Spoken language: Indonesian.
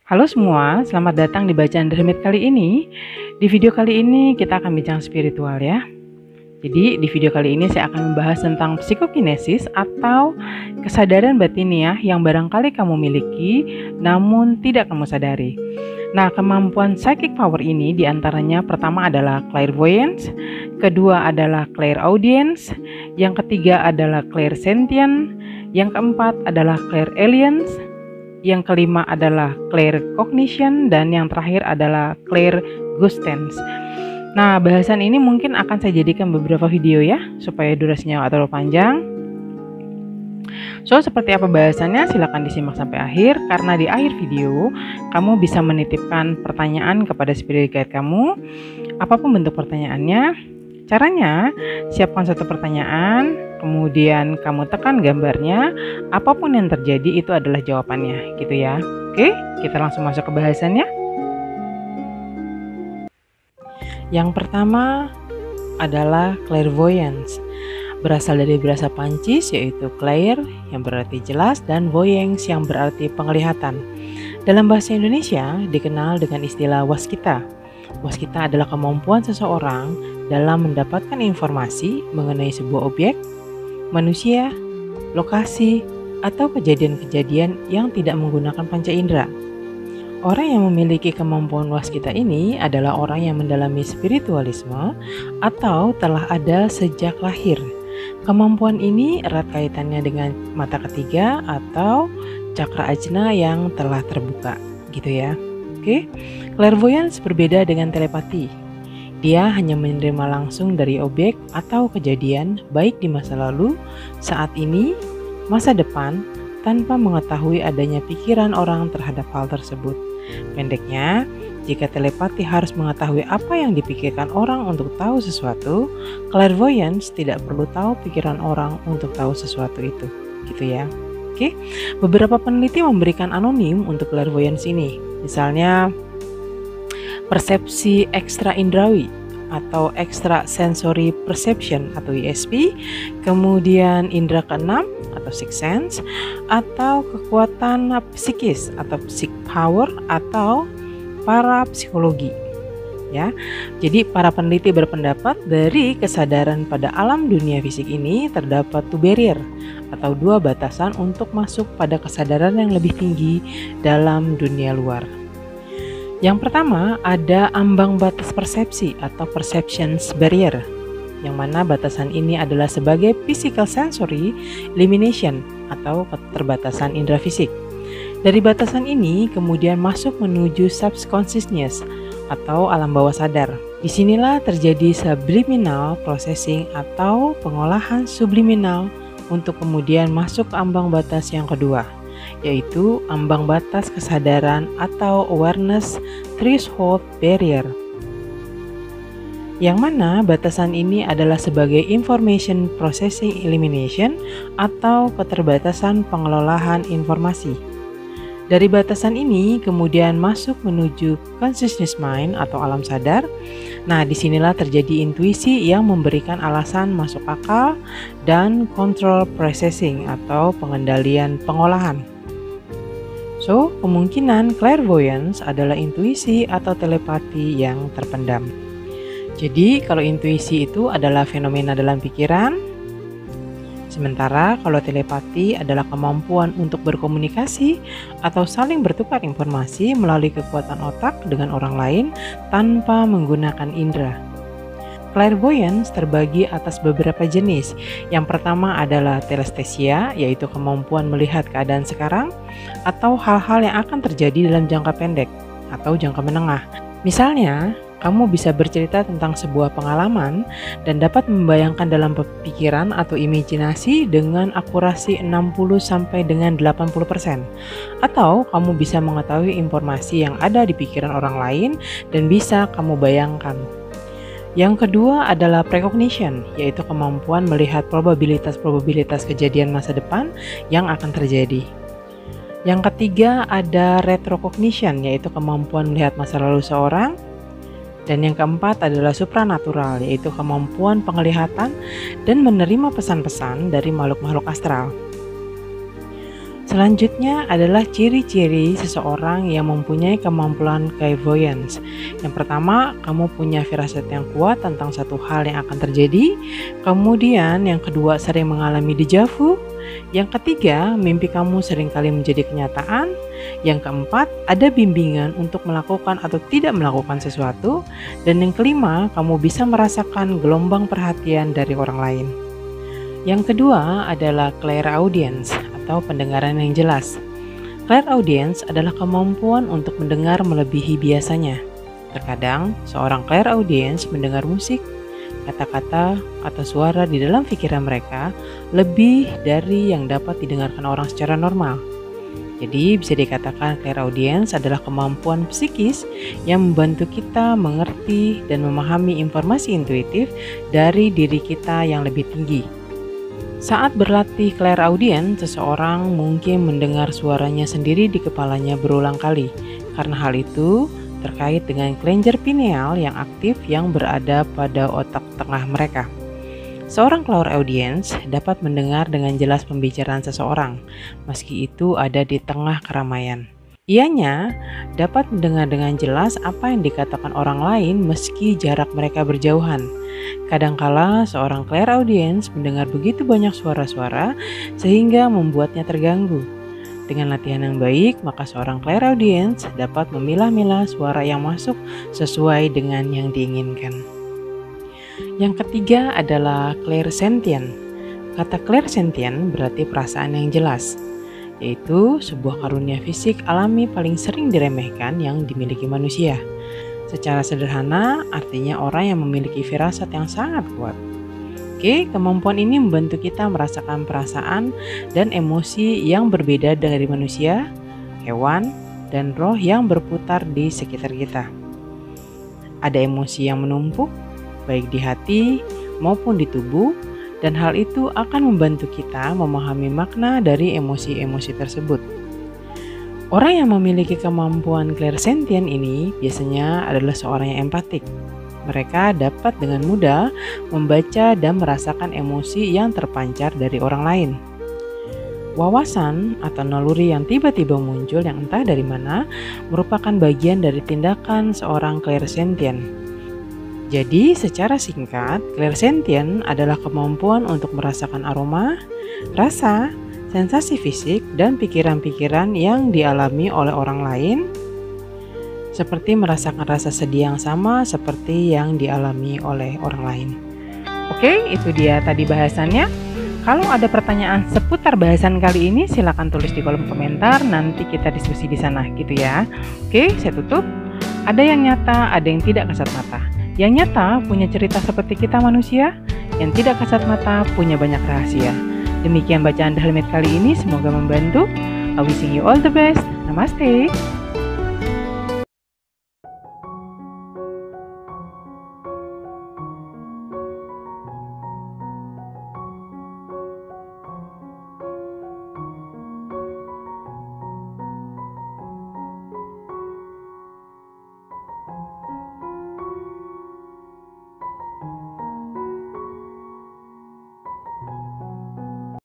Halo semua, selamat datang di Bacaan Hermit kali ini. Di video kali ini kita akan bincang spiritual ya. Jadi di video kali ini saya akan membahas tentang psikokinesis atau kesadaran batiniah yang barangkali kamu miliki namun tidak kamu sadari. Nah, kemampuan psychic power ini diantaranya pertama adalah clairvoyance, kedua adalah clairaudience, yang ketiga adalah clairsentient, yang keempat adalah clairalience, yang kelima adalah claircognition, dan yang terakhir adalah clairgustance. Nah, bahasan ini mungkin akan saya jadikan beberapa video ya, supaya durasinya nggak terlalu panjang. So, seperti apa bahasannya? Silahkan disimak sampai akhir, karena di akhir video kamu bisa menitipkan pertanyaan kepada spirit guide kamu, apapun bentuk pertanyaannya. Caranya, siapkan satu pertanyaan, kemudian kamu tekan gambarnya, apapun yang terjadi itu adalah jawabannya, gitu ya. Oke, kita langsung masuk ke bahasannya. Yang pertama adalah clairvoyance. Berasal dari bahasa Prancis yaitu clair yang berarti jelas dan voyance yang berarti penglihatan. Dalam bahasa Indonesia dikenal dengan istilah waskita. Waskita adalah kemampuan seseorang dalam mendapatkan informasi mengenai sebuah objek, manusia, lokasi, atau kejadian-kejadian yang tidak menggunakan panca indera. Orang yang memiliki kemampuan waskita ini adalah orang yang mendalami spiritualisme atau telah ada sejak lahir. Kemampuan ini erat kaitannya dengan mata ketiga atau cakra ajna yang telah terbuka, gitu ya. Oke, clairvoyance berbeda dengan telepati. Dia hanya menerima langsung dari objek atau kejadian baik di masa lalu, saat ini, masa depan, tanpa mengetahui adanya pikiran orang terhadap hal tersebut. Pendeknya, jika telepati harus mengetahui apa yang dipikirkan orang untuk tahu sesuatu, clairvoyance tidak perlu tahu pikiran orang untuk tahu sesuatu itu, gitu ya. Oke, beberapa peneliti memberikan anonim untuk clairvoyance ini. Misalnya, persepsi ekstra indrawi atau extra sensory perception atau ESP, kemudian indera keenam atau sixth sense, atau kekuatan psikis atau psychic power atau parapsikologi. Ya, jadi para peneliti berpendapat dari kesadaran pada alam dunia fisik ini terdapat two barrier atau dua batasan untuk masuk pada kesadaran yang lebih tinggi dalam dunia luar. Yang pertama ada ambang batas persepsi atau perceptions barrier, yang mana batasan ini adalah sebagai physical sensory limitation atau keterbatasan indera fisik. Dari batasan ini kemudian masuk menuju subconsciousness atau alam bawah sadar. Disinilah terjadi subliminal processing atau pengolahan subliminal untuk kemudian masuk ke ambang batas yang kedua, yaitu ambang batas kesadaran atau awareness threshold barrier, yang mana batasan ini adalah sebagai information processing elimination atau keterbatasan pengelolaan informasi. Dari batasan ini kemudian masuk menuju consciousness mind atau alam sadar. Nah, disinilah terjadi intuisi yang memberikan alasan masuk akal dan control processing atau pengendalian pengolahan. So, kemungkinan clairvoyance adalah intuisi atau telepati yang terpendam. Jadi, kalau intuisi itu adalah fenomena dalam pikiran, sementara kalau telepati adalah kemampuan untuk berkomunikasi atau saling bertukar informasi melalui kekuatan otak dengan orang lain tanpa menggunakan indera. Clairvoyance terbagi atas beberapa jenis. Yang pertama adalah telestesia, yaitu kemampuan melihat keadaan sekarang atau hal-hal yang akan terjadi dalam jangka pendek atau jangka menengah. Misalnya, kamu bisa bercerita tentang sebuah pengalaman dan dapat membayangkan dalam pikiran atau imajinasi dengan akurasi 60 sampai dengan 80%. Atau kamu bisa mengetahui informasi yang ada di pikiran orang lain dan bisa kamu bayangkan. Yang kedua adalah precognition, yaitu kemampuan melihat probabilitas kejadian masa depan yang akan terjadi. Yang ketiga ada retrocognition, yaitu kemampuan melihat masa lalu seorang. Dan yang keempat adalah supranatural, yaitu kemampuan penglihatan dan menerima pesan-pesan dari makhluk-makhluk astral. Selanjutnya adalah ciri-ciri seseorang yang mempunyai kemampuan clairvoyance. Yang pertama, kamu punya firasat yang kuat tentang satu hal yang akan terjadi. Kemudian yang kedua, sering mengalami déjà vu. Yang ketiga, mimpi kamu seringkali menjadi kenyataan. Yang keempat, ada bimbingan untuk melakukan atau tidak melakukan sesuatu. Dan yang kelima, kamu bisa merasakan gelombang perhatian dari orang lain. Yang kedua adalah clairaudience atau pendengaran yang jelas. Clairaudience adalah kemampuan untuk mendengar melebihi biasanya. Terkadang, seorang clairaudience mendengar musik, kata-kata, atau suara di dalam pikiran mereka lebih dari yang dapat didengarkan orang secara normal. Jadi, bisa dikatakan clairaudience adalah kemampuan psikis yang membantu kita mengerti dan memahami informasi intuitif dari diri kita yang lebih tinggi. Saat berlatih clairaudience, seseorang mungkin mendengar suaranya sendiri di kepalanya berulang kali. Karena hal itu terkait dengan kelenjar pineal yang aktif yang berada pada otak tengah mereka. Seorang clairaudience dapat mendengar dengan jelas pembicaraan seseorang, meski itu ada di tengah keramaian. Ianya dapat mendengar dengan jelas apa yang dikatakan orang lain meski jarak mereka berjauhan. Kadangkala seorang clairaudience mendengar begitu banyak suara-suara sehingga membuatnya terganggu. Dengan latihan yang baik, maka seorang clairaudience dapat memilah-milah suara yang masuk sesuai dengan yang diinginkan. Yang ketiga adalah clairsentient. Kata clairsentient berarti perasaan yang jelas, yaitu sebuah karunia fisik alami paling sering diremehkan yang dimiliki manusia. Secara sederhana, artinya orang yang memiliki firasat yang sangat kuat. Oke, kemampuan ini membantu kita merasakan perasaan dan emosi yang berbeda dari manusia, hewan, dan roh yang berputar di sekitar kita. Ada emosi yang menumpuk, baik di hati maupun di tubuh, dan hal itu akan membantu kita memahami makna dari emosi-emosi tersebut. Orang yang memiliki kemampuan clairsentient ini biasanya adalah seorang yang empatik. Mereka dapat dengan mudah membaca dan merasakan emosi yang terpancar dari orang lain. Wawasan atau naluri yang tiba-tiba muncul yang entah dari mana merupakan bagian dari tindakan seorang clairsentient. Jadi, secara singkat, clairsentient adalah kemampuan untuk merasakan aroma, rasa, sensasi fisik, dan pikiran-pikiran yang dialami oleh orang lain, seperti merasakan rasa sedih yang sama seperti yang dialami oleh orang lain. Oke, itu dia tadi bahasannya. Kalau ada pertanyaan seputar bahasan kali ini, silakan tulis di kolom komentar, nanti kita diskusi di sana gitu ya. Oke, saya tutup. Ada yang nyata, ada yang tidak kasat mata. Yang nyata punya cerita seperti kita manusia, yang tidak kasat mata punya banyak rahasia. Demikian bacaan The Helmet kali ini, semoga membantu. I wishing you all the best. Namaste.